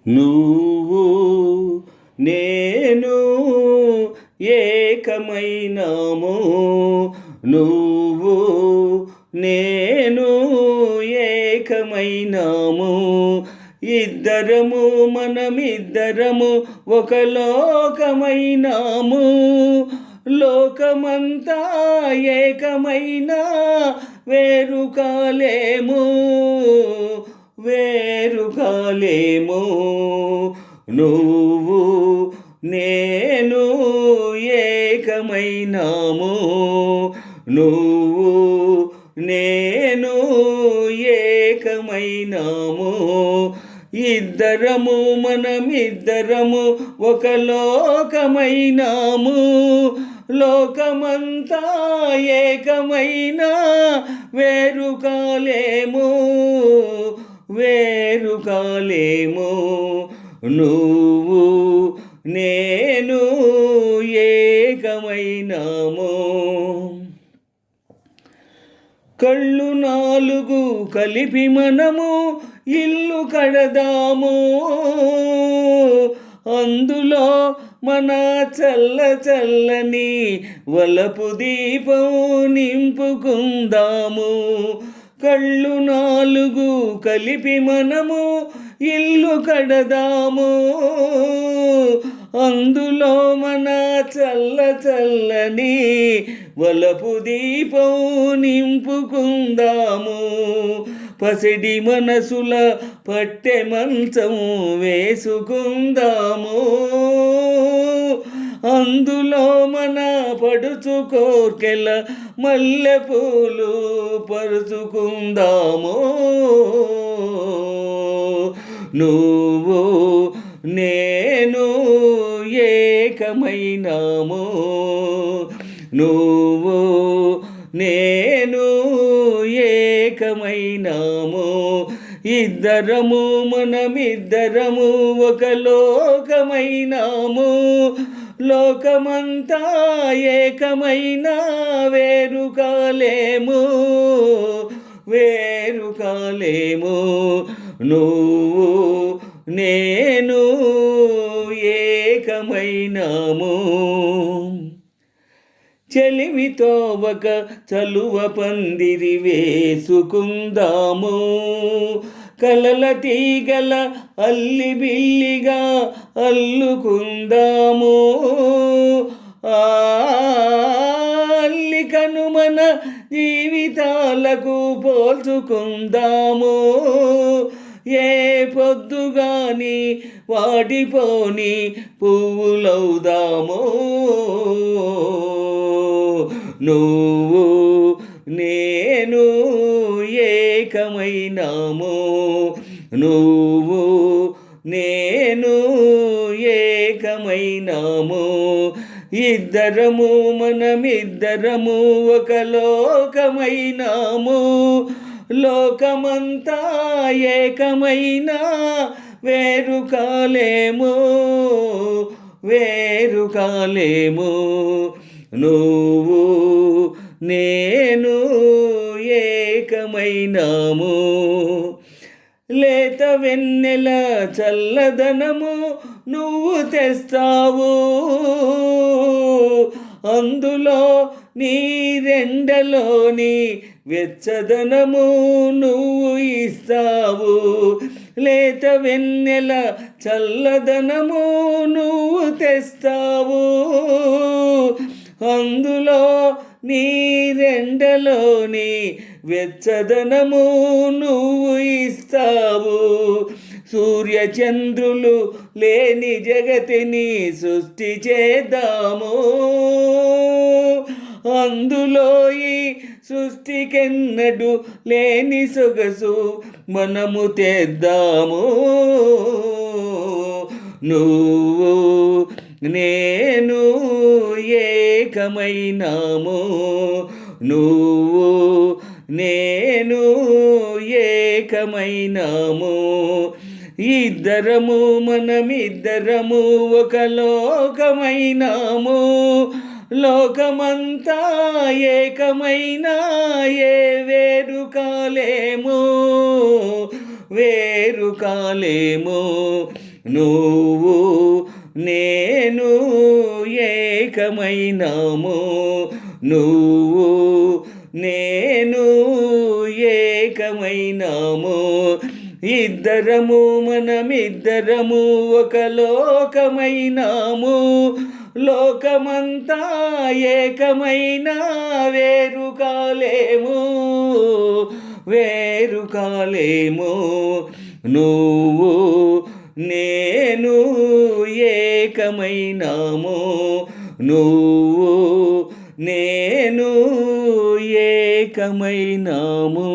నువ్వు నేను ఏకమైనాము. నువ్వు నేను ఏకమైనాము. ఇద్దరము మనమిద్దరము ఒక లోకమైనాము. లోకమంతా ఏకమైనా వేరు కాలేము, వేరు కాలేము. నువ్వు నేను ఏకమైనాము. నువ్వు నేను ఏకమైనాము. ఇద్దరము మనమిద్దరము ఒక లోకమైనాము. లోకమంతా ఏకమైనా వేరు కాలేము, వేరు కాలేము. నువ్వు నేను ఏకమైనాము. కళ్ళు నాలుగు కలిపి మనము ఇల్లు కడదాము. అందులో మన చల్ల చల్లని వలపు దీపం నింపుకుందాము. కళ్ళు నాలుగు కలిపి మనము ఇల్లు కడదాము. అందులో మన చల్ల చల్లని వలపు దీపం నింపుకుందాము. పసిడి మనసుల పట్టె మంచం వేసుకుందాము. అందులో మన పడుచు కోర్కెల మల్లెపూలు పరుచుకుందాము. నువ్వు నేను ఏకమైనాము. నువ్వు నేను ఏకమైనాము. ఇద్దరము మనమిద్దరము ఒక లోకమైనాము. లోకమంతా ఏకమైనా వేరు కాలేము, వేరు కాలేము. నువ్వు నేను ఏకమైనాము. చెలిమితో ఒక చలువ పందిరి వేసుకుందాము. కలల తీగల అల్లిబిల్లిగా అల్లుకుందాము. అల్లికను మన జీవితాలకు పోల్చుకుందాము. ఏ పొద్దుగాని వాడిపోని పువ్వులవుదాము. నువ్వు నేను ఏకమైనాము. నువ్వు నేను ఏకమైనాము. ఇద్దరము మనమిద్దరము ఒక లోకమైనాము. లోకమంతా ఏకమైనా వేరు కాలేము, వేరు కాలేము. నువ్వు నేను ఏకమైనాము. లేత వెన్నెల చల్లదనము నువ్వు తెస్తావు. అందులో నీ రెండలోని వెచ్చదనము నువ్వు ఇస్తావు. లేత వెన్నెల చల్లదనము నువ్వు తెస్తావు. అందులో నీ రెండలోని వెచ్చదనము నువ్వు ఇస్తావు. సూర్యచంద్రులు లేని జగతిని సృష్టి చేద్దాము. అందులో ఈ సృష్టికెన్నడు లేని సొగసు మనము తెద్దాము. నువ్వు నేను ఏకమైనాము. నువ్వు నేను ఏకమైనాము. ఇద్దరము మనమిద్దరము ఒక లోకమైనాము. లోకమంతా ఏకమైనా ఏ వేరు కాలేము, వేరు కాలేము. నువ్వు నేను ఏకమైనాము, నువ్వు నేను ఏకమైనాము. ఇద్దరము మనమిద్దరము ఒక లోకమైనాము, లోకమంతా ఏకమైన వేరు కాలేము, వేరు కాలేము. నువ్వు నేను ఏకమైనాము, నువ్వు నేను ఏకమైనాము.